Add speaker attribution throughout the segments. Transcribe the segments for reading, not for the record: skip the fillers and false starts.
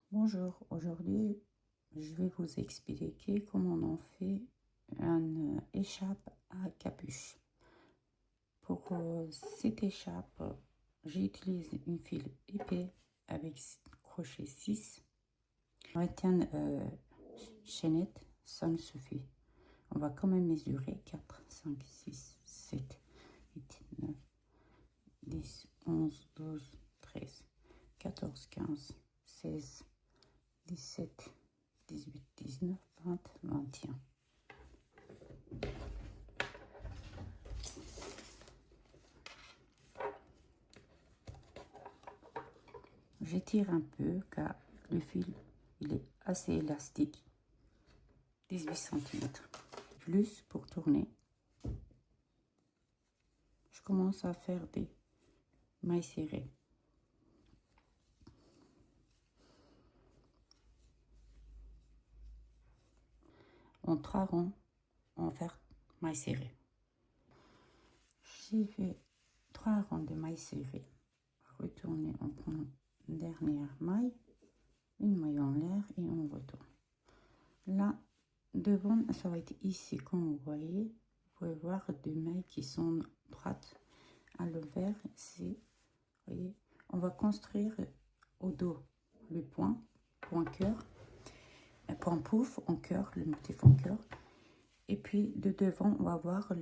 Speaker 1: Bonjour, aujourd'hui je vais vous expliquer comment on fait une écharpe à capuche. Pour cette écharpe, j'utilise une fil épais avec crochet 6. Avec une chaînette, ça me suffit. On va quand même mesurer 4, 5, 6, 7, 8, 9, 10, 11, 12, 13, 14, 15, 16, 17, 18, 19, 20, 21. J'étire un peu car le fil il est assez élastique. 18 cm. Plus pour tourner. Je commence à faire des mailles serrées. En 3 rangs, on va faire mailles serrées. J'ai fait 3 rangs de mailles serrées. Retourner, on prend une dernière maille, une maille en l'air et on retourne. Là, devant, ça va être ici, comme vous voyez, vous pouvez voir deux mailles qui sont droites. À l'envers, c'est, voyez, on va construire au dos le point cœur, point pouf en cœur, le motif en cœur, et puis de devant, on va voir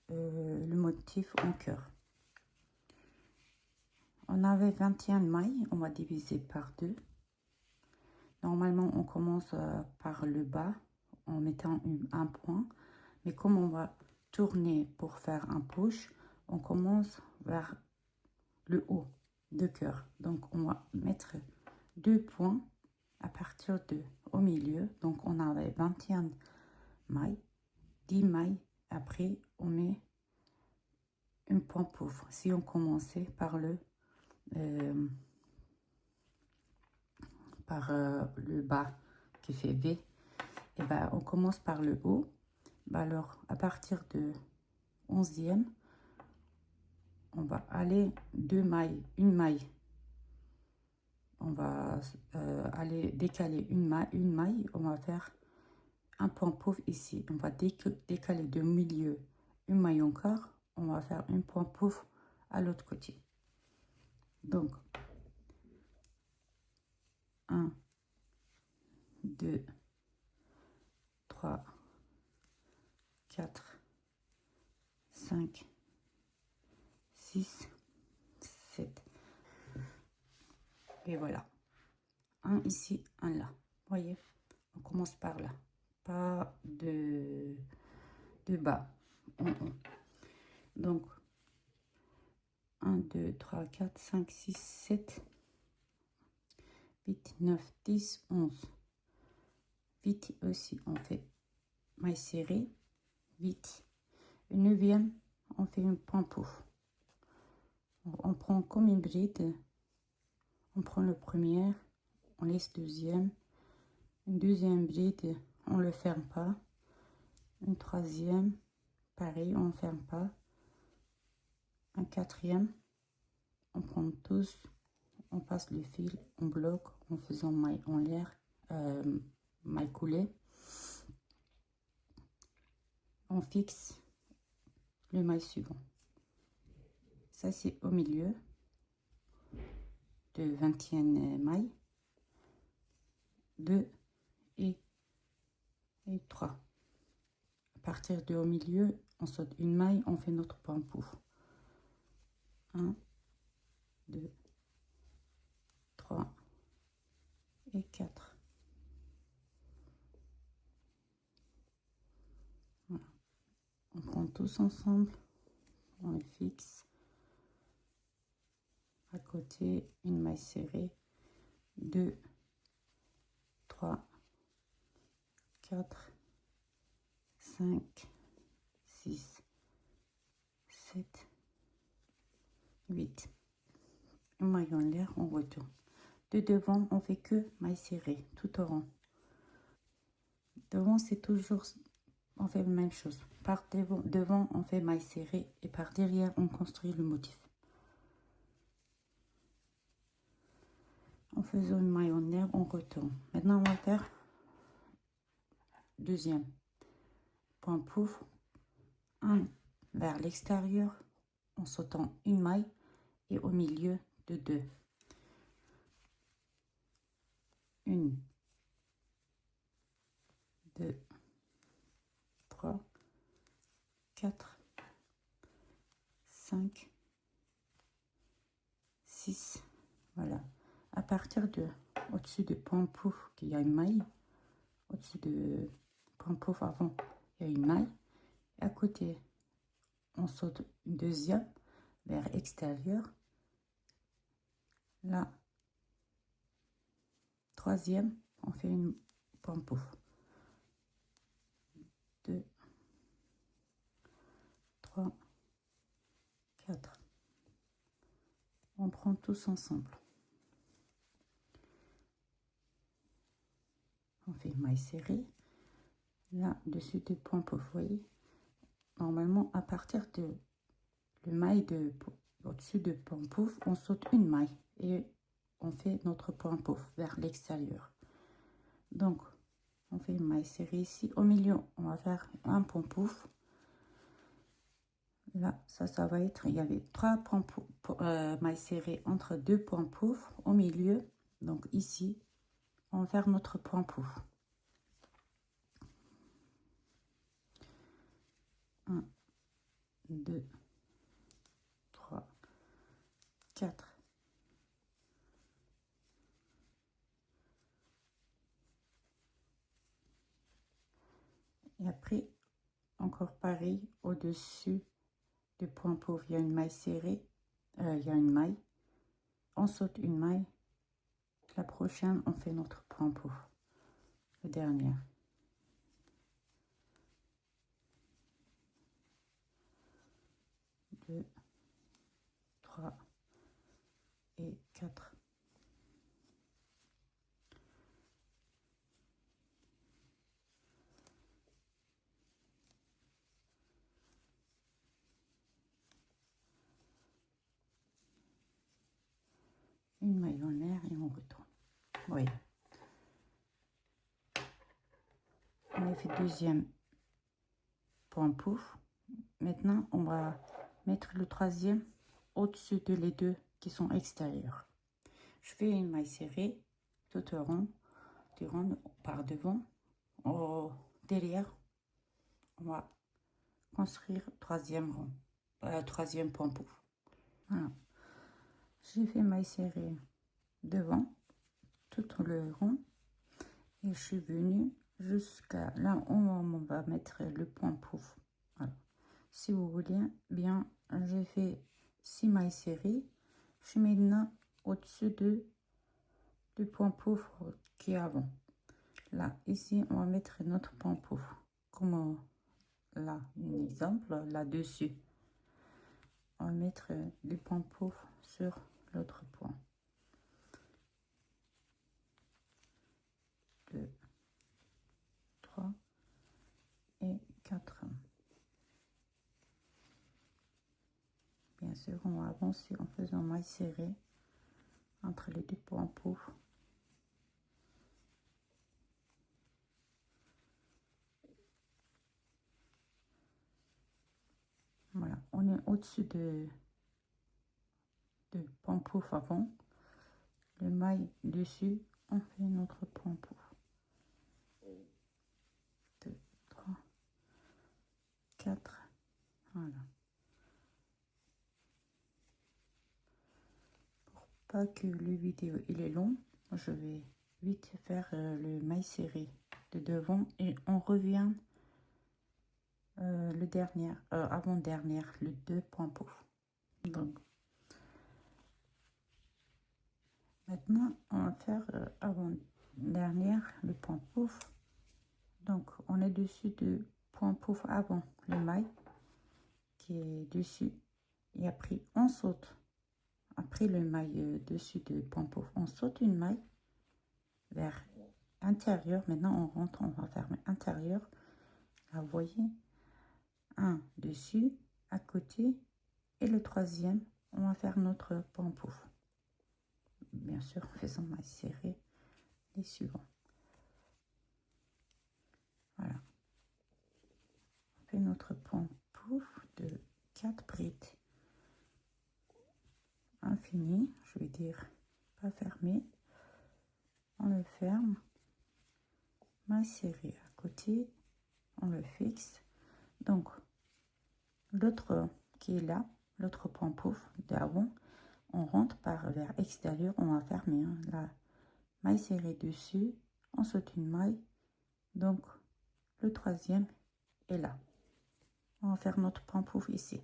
Speaker 1: le motif en cœur. On avait 21 mailles, on va diviser par 2. Normalement, on commence par le bas en mettant un point, mais comme on va tourner pour faire un push, on commence vers le haut de cœur. Donc, on va mettre 2 points à partir de au milieu. Donc, on avait 21 mailles, 10 mailles. Après, on met un point pouf. Si on commençait par le bas qui fait V, et ben on commence par le haut. Ben alors, à partir de 11e, on va aller 2 mailles, une maille. On va aller décaler une maille, on va faire un point pouf ici. On va décaler de milieu une maille encore, on va faire un point pouf à l'autre côté. Donc, 1, 2, 3, 4, 5, 6, 7. Et voilà. Un ici, un là. Voyez, on commence par là. Pas de bas. Donc, 1, 2, 3, 4, 5, 6, 7, 8, 9, 10, 11. 8 aussi, on fait maille serrée. 8. Une 9e, on fait un point pouf. On prend comme une bride. On prend le premier, on laisse deuxième. Une deuxième bride, on ne le ferme pas. Une troisième, pareil, on ne ferme pas. Un quatrième, on prend tous, on passe le fil, on bloque en faisant maille en l'air, maille coulée. On fixe le maille suivant. Ça, c'est au milieu de 20e maille. 2 et 3. À partir de au milieu, on saute une maille, on fait notre point pouf. 1, 2, 3 et 4. Voilà. On prend tous ensemble, on les fixe. À côté, une maille serrée. 2, 3, 4, 5, 6, 7, 8. Une maille en l'air, on retourne. De devant, on fait que maille serrée, tout au rond. Devant, c'est toujours, on fait la même chose. Par devant, on fait maille serrée et par derrière, on construit le motif. En faisant une maille en air, on retourne. Maintenant, on va faire deuxième point pouf, un vers l'extérieur en sautant une maille et au milieu de deux. Une, deux, trois, quatre, cinq, six. Voilà. À partir de au-dessus de point pouf, qu'il y a une maille. Au-dessus de point pouf avant, il y a une maille. Et à côté, on saute une deuxième vers extérieur. Là, troisième, on fait une point pouf. 2, 3, 4. On prend tous ensemble. On fait une maille serrée. Là, dessus de point pouf, vous voyez. Normalement, à partir de le maille de au-dessus de point pouf, on saute une maille et on fait notre point pouf vers l'extérieur. Donc, on fait une maille serrée ici. Au milieu, on va faire un point pouf. Là, ça va être, il y avait 3 points mailles serrées entre 2 points pouf au milieu. Donc ici, on va faire notre point pouf. 1, 2, 3, 4. Et après, encore pareil, au-dessus du point pouf, il y a une maille serrée, il y a une maille. On saute une maille. La prochaine, on fait notre point pouf. La dernière. 2, 3 et 4. Une maille en l'air et on retourne. Oui. On a fait deuxième point pouf. Maintenant, on va mettre le troisième au-dessus de les deux qui sont extérieurs. Je fais une maille serrée tout rond, par devant, derrière. On va construire troisième rond, troisième point pouf. Voilà. J'ai fait maille serrée devant tout le rond et je suis venue jusqu'à là où on va mettre le point pouf. Voilà. Si vous voulez bien, j'ai fait 6 mailles serrées. Je suis maintenant au-dessus du point pouf qui est avant. Là, ici, on va mettre notre point pouf. Comme là, un exemple, là-dessus. On va mettre du point pouf sur l'autre point. 2, 3 et 4. Bien sûr, on va avancer en faisant maille serrée entre les deux points pouf. Voilà, on est au-dessus de point pouf avant. Le maille dessus, on fait notre point pouf. 2, 3, 4. Voilà. Pour pas que le vidéo il est long, je vais vite faire le maille serré de devant et on revient le dernier, avant-dernière, le 2 points pouf. Donc, maintenant, on va faire avant-dernière, le point pouf. Donc, on est dessus de point pouf avant le maille qui est dessus. Et après, on saute. Après le maille dessus de point pouf, on saute une maille vers intérieur. Maintenant, on rentre, on va faire intérieur. Là, vous voyez, un dessus, à côté. Et le troisième, on va faire notre point pouf. bien sûr en faisant maille serrée les suivants. Voilà. On fait notre pantoufle de 4 brides infinies, je vais dire pas fermé. On le ferme, maille serrée à côté, on le fixe. Donc l'autre qui est là, l'autre pantoufle d'avant, on rentre par vers extérieur, on va fermer hein, la maille serrée dessus, on saute une maille, donc le troisième est là. On va faire notre pantoufle ici.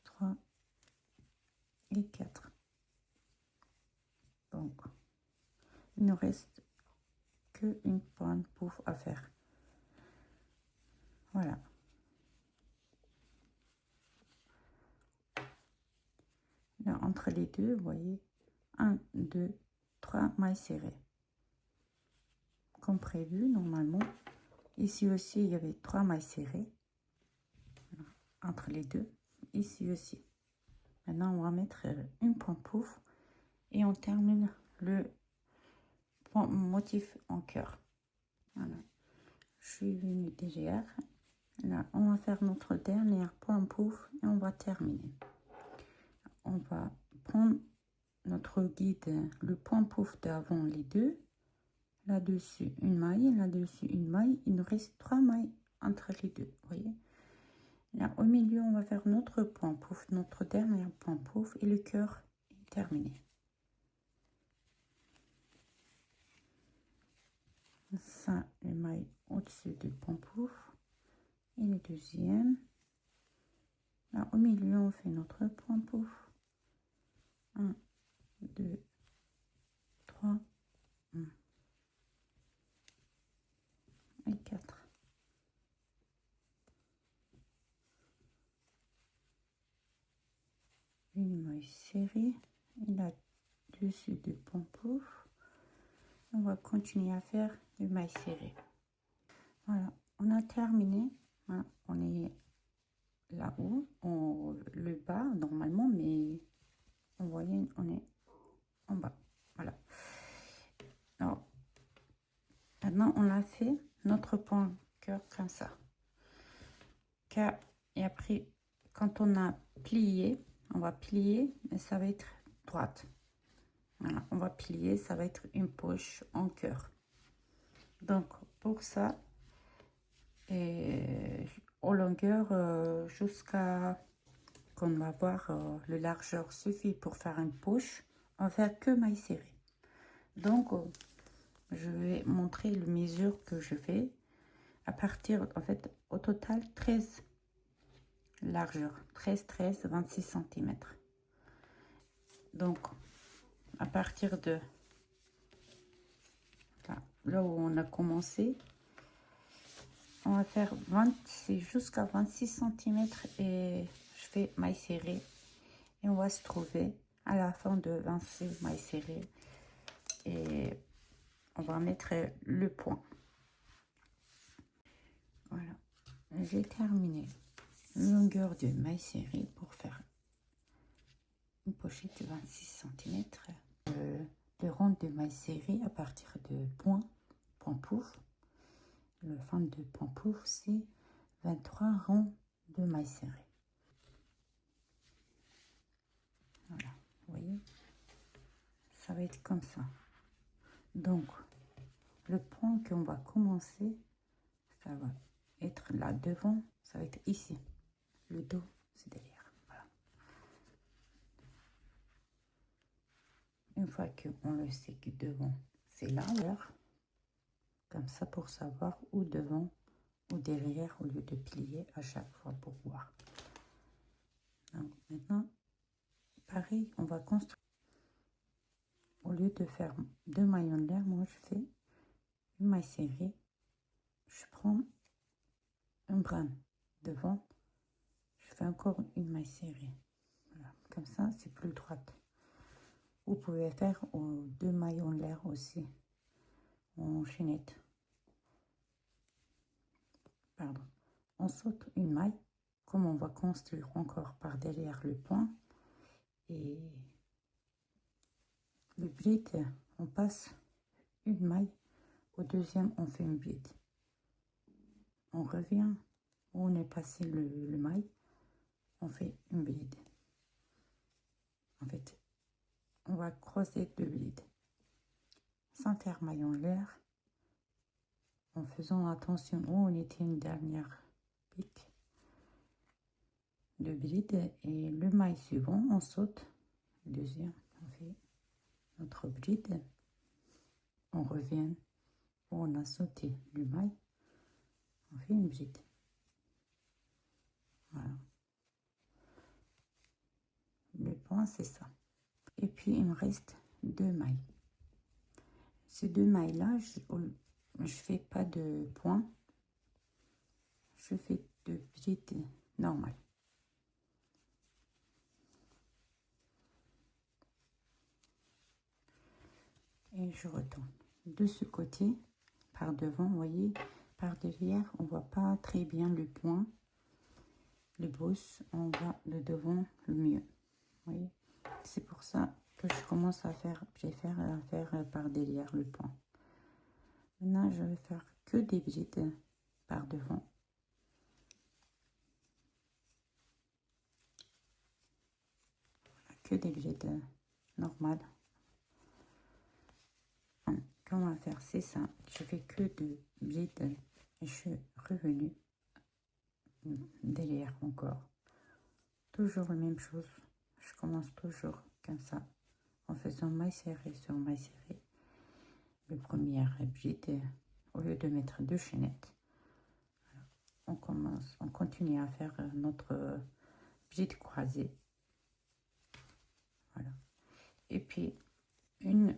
Speaker 1: 3 et 4. Donc il ne reste que une pantoufle à faire. Voilà. Là, entre les deux, vous voyez, 1, 2, 3 mailles serrées. Comme prévu, normalement. Ici aussi, il y avait 3 mailles serrées. Entre les deux. Ici aussi. Maintenant, on va mettre une pantoufle. Et on termine le motif en cœur. Voilà. Je suis venue derrière. Là, on va faire notre dernière pantoufle et on va terminer. On va prendre notre guide, le pantoufle d'avant les deux, là-dessus une maille, là-dessus une maille. Il nous reste 3 mailles entre les deux, voyez. Là au milieu, on va faire notre pantoufle, notre dernière pantoufle et le cœur est terminé. Ça, les mailles au-dessus du pantoufle et le deuxième. Là au milieu, on fait notre pantoufle. 1, 2, 3, 1 et 4. Une maille serrée et là-dessus du pantoufle. On va continuer à faire des mailles serrées. Voilà, on a terminé. Voilà, on est là-haut, le bas normalement, mais on voyait, on est en bas. Voilà. Alors, maintenant, on a fait notre point cœur comme ça. Et après, quand on a plié, on va plier, mais ça va être droite. Voilà, on va plier, ça va être une poche en cœur. Donc, pour ça, et aux longueurs jusqu'à qu'on va voir le largeur suffit pour faire une poche. On va faire que maille serrée. Donc, je vais montrer les mesures que je fais à partir, en fait, au total 13 largeur, 13, 26 cm. Donc, à partir de là où on a commencé, on va faire 26 jusqu'à 26 cm et je fais maille serrée et on va se trouver à la fin de 26 mailles serrées et on va mettre le point. Voilà, j'ai terminé longueur de maille serrée pour faire une pochette de 26 cm de ronde de maille serrée à partir de point pantoufle. Le fin de pantoufle, c'est 23 ronds de maille serrée. Voilà, vous voyez, ça va être comme ça. Donc, le point qu'on va commencer, ça va être là devant, ça va être ici. Le dos, c'est derrière. Voilà. Une fois qu'on le sait que devant, c'est là, comme ça pour savoir où devant ou derrière au lieu de plier à chaque fois pour voir. Donc, maintenant, pareil, on va construire. Au lieu de faire 2 mailles en l'air, moi je fais une maille serrée. Je prends un brin devant, je fais encore une maille serrée. Voilà, comme ça, c'est plus droite. Vous pouvez faire 2 mailles en l'air aussi, en chaînette. Pardon. on saute une maille, comme on va construire encore par derrière le point, et le bride, on passe une maille, au deuxième on fait une bride, on revient où on est passé le maille, on fait une bride. En fait, on va creuser deux brides sans faire maille en l'air, en faisant attention où on était une dernière pique de bride, et le maille suivant on saute, deuxième on fait notre bride, on revient où on a sauté le maille, on fait une bride. Voilà, le point c'est ça. Et puis il me reste deux mailles. Ces deux mailles là, je fais pas de point, je fais de bride normale. Et je retourne de ce côté par devant, vous voyez, par derrière on voit pas très bien le point, le boss, on voit le devant le mieux, vous voyez. C'est pour ça que je commence à faire, préfère faire par derrière le point. Maintenant je vais faire que des brides par devant. Que des brides normales. Qu'on va faire, c'est ça, je fais que de brides et je suis revenue derrière encore, toujours la même chose, je commence toujours comme ça en faisant maille serrée sur maille serrée. Le premier bride, au lieu de mettre deux chaînettes, on continue à faire notre bride croisée, voilà. Et puis une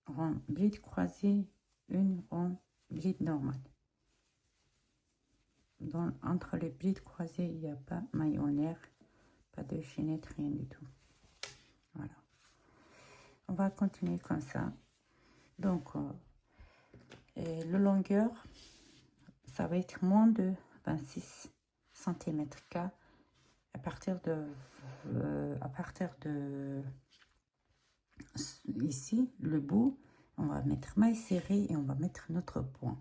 Speaker 1: rang bride croisée, une rang bride normale. Entre les brides croisées, il n'y a pas maille en l'air, pas de chaînette, rien du tout. Voilà. On va continuer comme ça. Donc, le longueur, ça va être moins de 26 cm à partir de ici, le bout, on va mettre maille serrée et on va mettre notre point,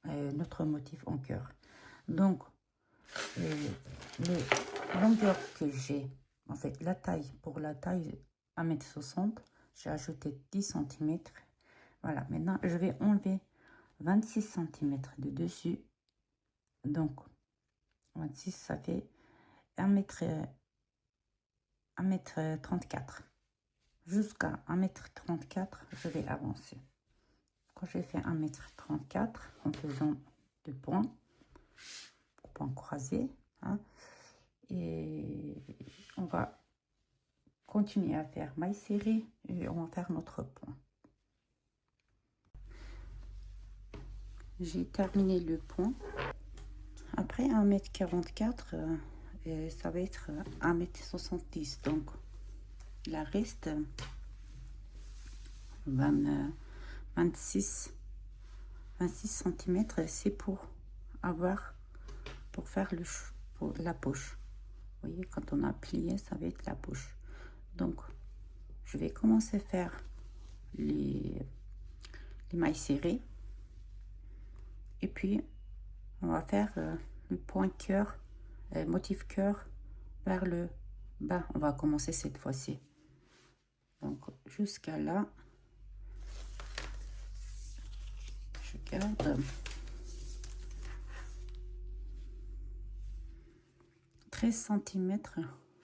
Speaker 1: notre motif en cœur. Donc, le longueur que j'ai, en fait, la taille, pour la taille 1,60 m, j'ai ajouté 10 cm. Voilà, maintenant, je vais enlever 26 cm de dessus. Donc, 26, ça fait 1,34 m. Jusqu'à 1,34 m, je vais avancer. Quand j'ai fait 1,34 m, en faisant deux points croisés, hein, et on va continuer à faire maille serrée et on va faire notre point. J'ai terminé le point. Après 1,44 m, ça va être 1,70 m. Donc, la reste 26 cm, c'est pour faire la poche. Vous voyez, quand on a plié, ça va être la poche. Donc, je vais commencer à faire les mailles serrées. Et puis, on va faire le point cœur, motif cœur vers le bas. On va commencer cette fois-ci. Donc, jusqu'à là, je garde 13 cm.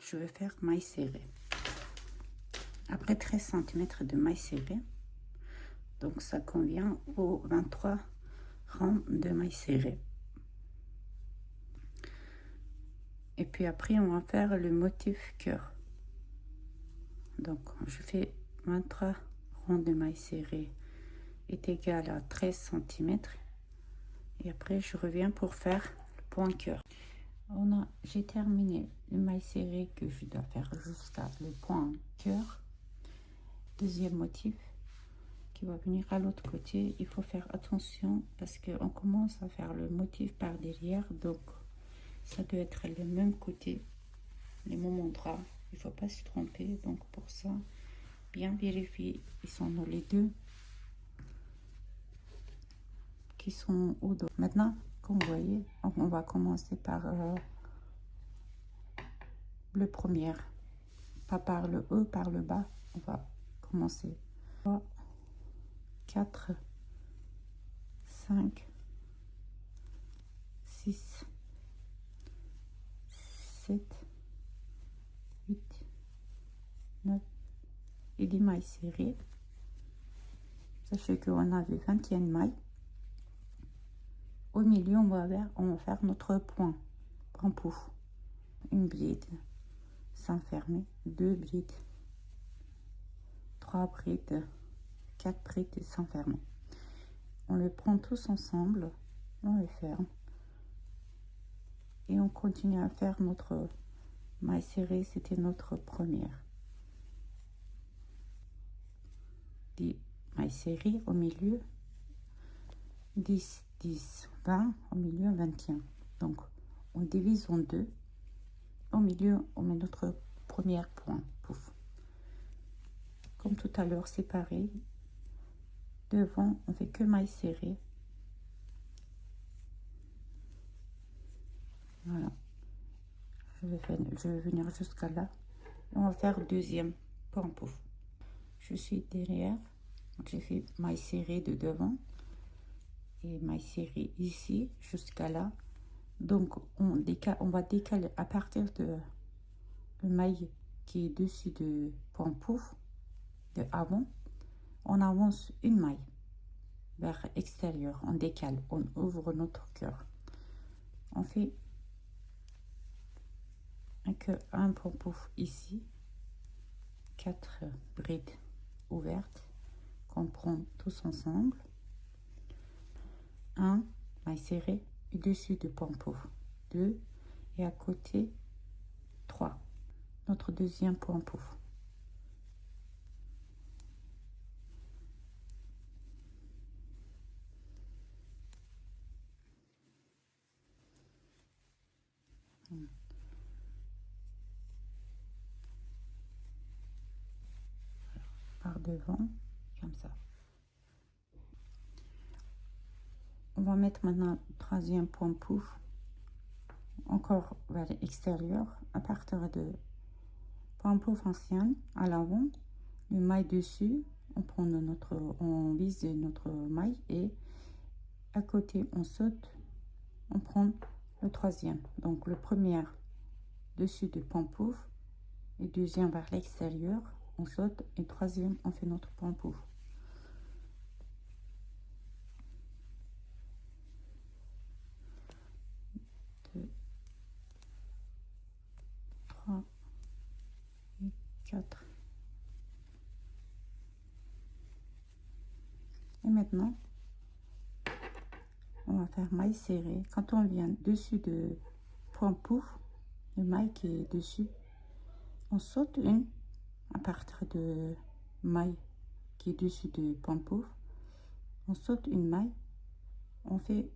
Speaker 1: Je vais faire maille serrée. Après 13 cm de maille serrée, donc ça convient aux 23 rangs de maille serrée. Et puis après, on va faire le motif cœur. Donc, je fais 23 rangs de maille serrée est égal à 13 cm. Et après, je reviens pour faire le point cœur. J'ai terminé le maille serré que je dois faire jusqu'à le point cœur. Deuxième motif qui va venir à l'autre côté. Il faut faire attention parce qu'on commence à faire le motif par derrière. Donc, Ça doit être le même côté, les mêmes draps. Il ne faut pas se tromper. Donc pour ça, bien vérifier. Ils sont les deux qui sont au dos. Maintenant, comme vous voyez, on va commencer par le premier. Pas par le haut, par le bas. On va commencer. 3, 4, 5, 6, 7, 8, 9 et 10 mailles serrées. Sachez qu'on avait 21 mailles. Au milieu, on va faire notre point pouf. Une bride sans fermer, 2 brides, 3 brides, 4 brides sans fermer. On les prend tous ensemble, on les ferme et on continue à faire notre maille serrée. C'était notre première. 10 mailles serrées au milieu, 10, 10, 20 au milieu, 21. Donc on divise en deux. Au milieu, on met notre premier point pouf. Comme tout à l'heure, c'est pareil. Devant, on fait que maille serrée. Voilà. Je vais venir jusqu'à là. On va faire deuxième point pouf. Je suis derrière. J'ai fait maille serrée de devant et maille serrée ici jusqu'à là. Donc on va décaler à partir de maille qui est dessus de point pouf de avant. On avance une maille vers l'extérieur, on décale, on ouvre notre cœur. On fait un point pouf ici, 4 brides ouvertes qu'on prend tous ensemble. 1 maille serrée et dessus de point pouf, 2 et à côté 3. Notre deuxième point pouf. Par devant, comme ça. On va mettre maintenant le troisième point pouf, encore vers l'extérieur, à partir de point pouf ancien à l'avant, le maille dessus, on vise notre maille et à côté on saute, on prend le troisième. Donc le premier dessus du point pouf et deuxième vers l'extérieur, on saute et troisième on fait notre point pouf. 2, 3 et 4. Et maintenant, on va faire maille serrée. Quand on vient dessus de point pouf, le maille qui est dessus, on saute une à partir de maille qui est dessus de point pouf. On saute une maille, on fait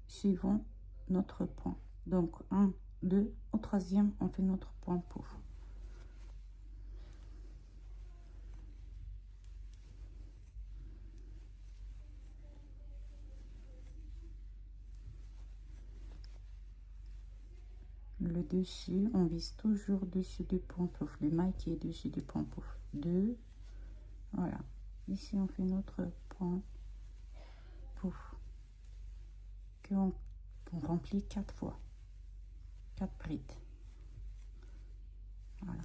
Speaker 1: suivant notre point. Donc 1, 2, au troisième, on fait notre point pouf. Le dessus, on vise toujours dessus du point pouf, le maille qui est dessus du point pouf. 2, voilà. Ici, on fait notre point pouf qu'on remplit 4 fois, 4 brides. Voilà.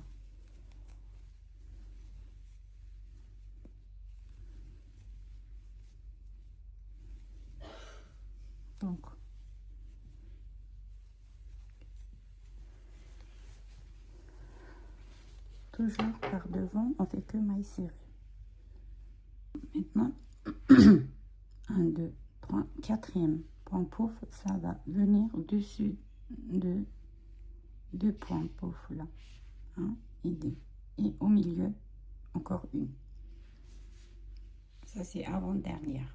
Speaker 1: Donc, toujours par devant, on fait que maille serrée. Maintenant, 1, 2, 3, quatrième point pouf, ça va venir au-dessus de 2 points pouf là. 1 et 2. Et au milieu, encore une. Ça, c'est avant-dernière.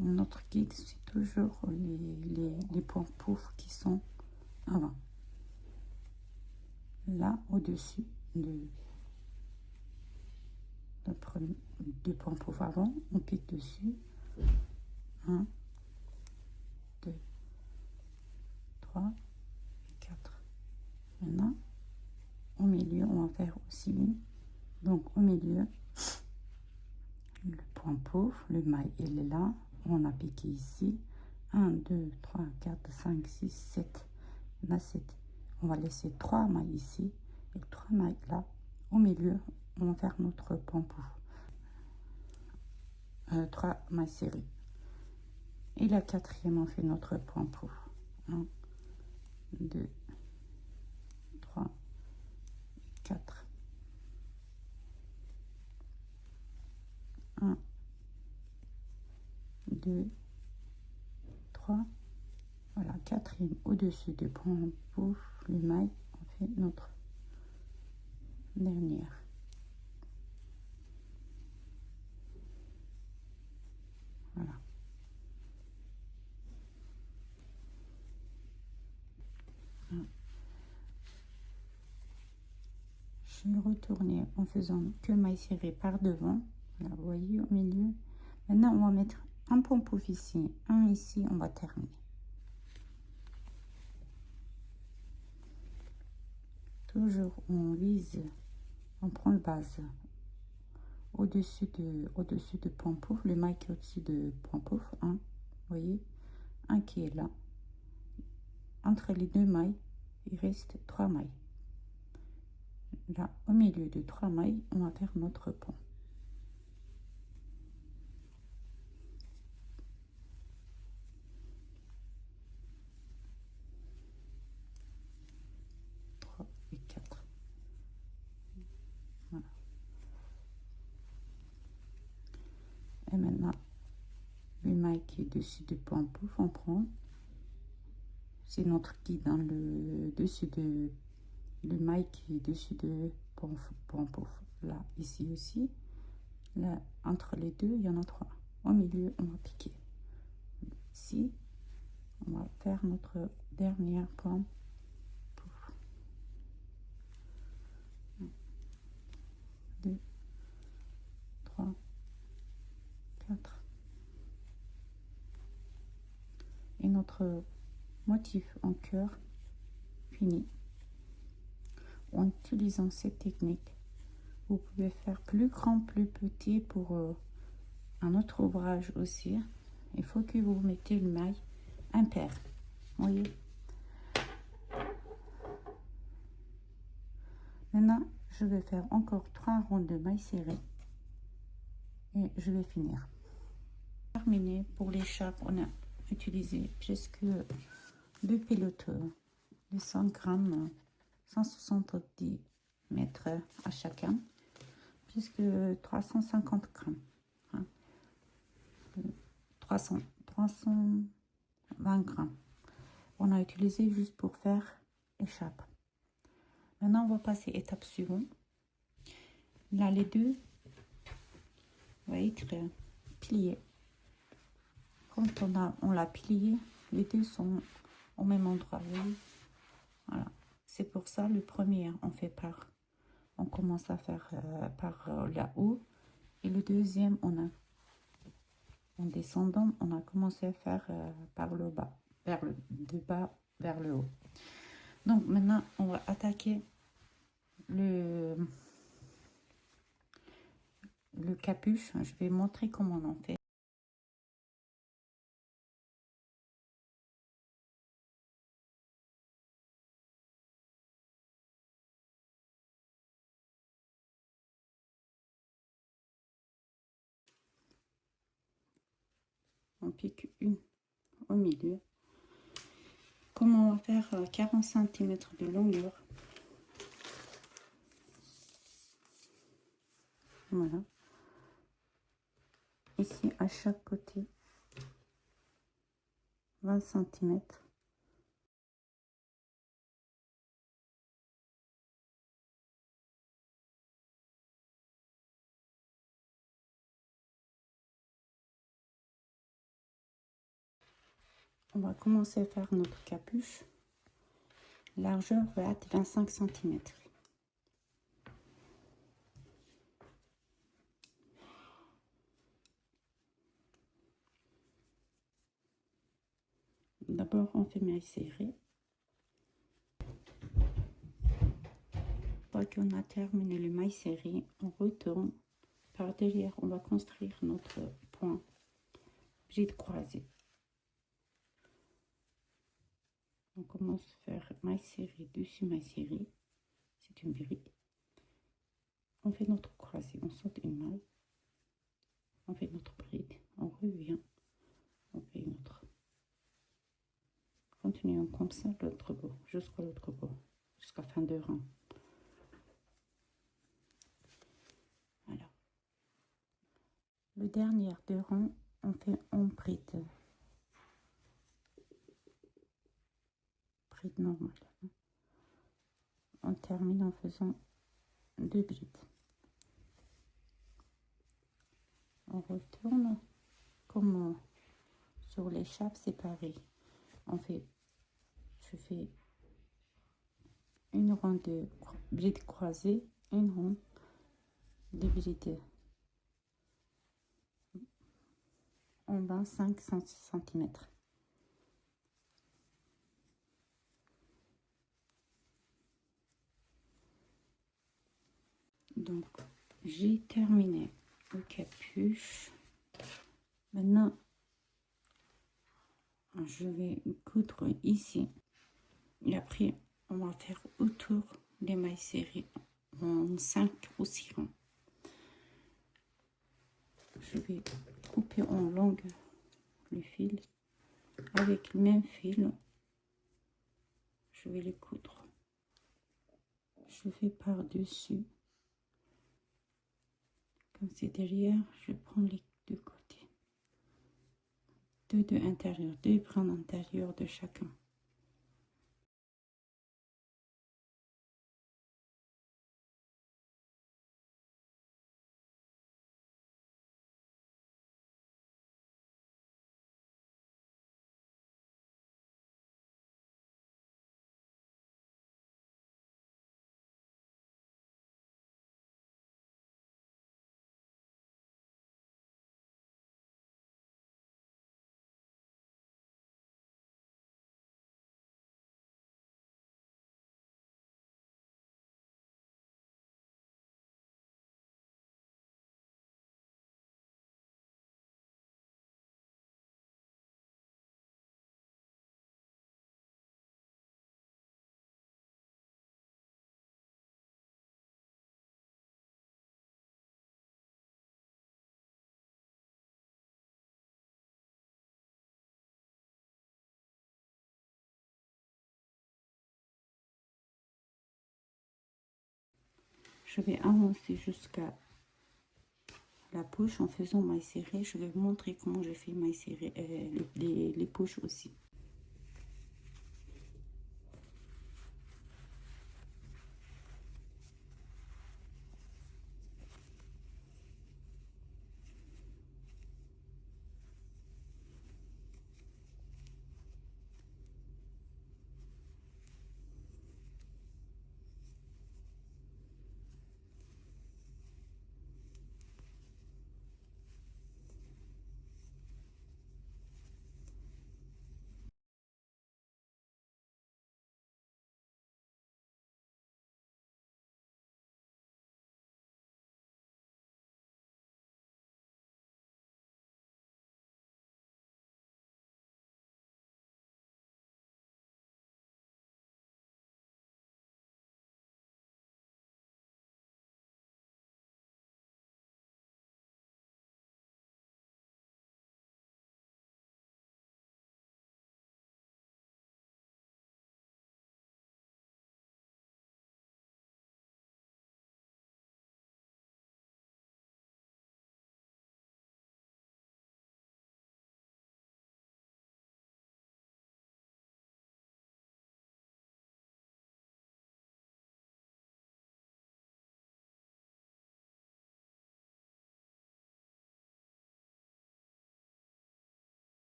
Speaker 1: Notre guide, c'est toujours les points pauvres qui sont avant. Là, au-dessus de points pauvres avant, on pique dessus. 1, 2, 3, 4. Maintenant, au milieu, on va faire aussi une. Donc, au milieu, le point pauvre, le maille, il est là. On a piqué ici. 1, 2, 3, 4, 5, 6, 7. On a 7. On va laisser 3 mailles ici et 3 mailles là. Au milieu, on va faire notre point pauvre. 3 mailles serrées. Et la quatrième, on fait notre point pauvre. 1, 2, 3, 4. 1, 2, 3. Voilà, quatrième au-dessus du point pauvre, le maille, on fait notre dernière. Voilà. Je vais retourner en faisant que maille serrée par devant. Là, vous voyez, au milieu. Maintenant, on va mettre un point pauvre ici, un ici, on va terminer. Toujours, on vise, on prend le base au-dessus de point pauvre, le maille qui est au-dessus de point pauvre, un, vous voyez, un qui est là. Entre les deux mailles, il reste 3 mailles. Là, au milieu de 3 mailles, on va faire notre pont. Et 4. Voilà. Et maintenant, le maille qui est dessus du point pauvre, on prend. C'est notre guide dans le dessus de le maille qui est dessus de point pauvre. Là, ici aussi. Là, entre les deux, il y en a 3. Au milieu, on va piquer. Ici, on va faire notre dernière point pauvre. 1, 2, 3, 4. Et notre motif en cœur fini. En utilisant cette technique, vous pouvez faire plus grand, plus petit pour un autre ouvrage aussi. Il faut que vous mettez le maille impair. Voyez. Maintenant, je vais faire encore 3 ronds de mailles serrées et je vais finir. Terminé pour l'écharpe, on a utilisé presque 2 pilotes de 100 grammes, 170 mètres à chacun, puisque 350 grammes, hein, 320 grammes. On a utilisé juste pour faire écharpe. Maintenant, on va passer étape suivante. Là, les deux vont être pliés. Quand on l'a plié, les deux sont au même endroit. Vous voyez, voilà. C'est pour ça, le premier, on commence à faire par là-haut. Et le deuxième, en descendant, on a commencé à faire par le bas, de bas vers le haut. Donc maintenant, on va attaquer le capuche. Je vais montrer comment on en fait. On pique une au milieu. Comme on va faire 40 cm de longueur. Voilà. Ici, à chaque côté, 20 cm. On va commencer à faire notre capuche. Largeur va être 25 cm. D'abord, on fait maille serrée. Une fois qu'on a terminé le maille serré, on retourne par derrière. On va construire notre point bride croisée. On commence à faire maille serrée dessus maille serrée. C'est une bride. On fait notre croisée, on saute une maille. On fait notre bride, on revient, on fait une autre. Continuons comme ça l'autre bout, jusqu'à l'autre bout, jusqu'à fin de rang. Alors, le dernier de rang, on fait en bride. Bride normale. On termine en faisant 2 brides. On retourne comme sur l'échappe, c'est pareil. Je fais une rang de brides croisées, une rang de brides en 25 cm. Donc, j'ai terminé le capuche. Maintenant, je vais coudre ici. Et après, on va faire autour des mailles serrées en 5 ou 6 rangs. Je vais couper en longue le fil. Avec le même fil, je vais les coudre. Je fais par-dessus. Comme c'est derrière, je prends les deux côtés. Deux de intérieur, deux brins intérieurs de chacun. Je vais avancer jusqu'à la poche en faisant maille serrée. Je vais vous montrer comment je fais maille serrée, les poches aussi.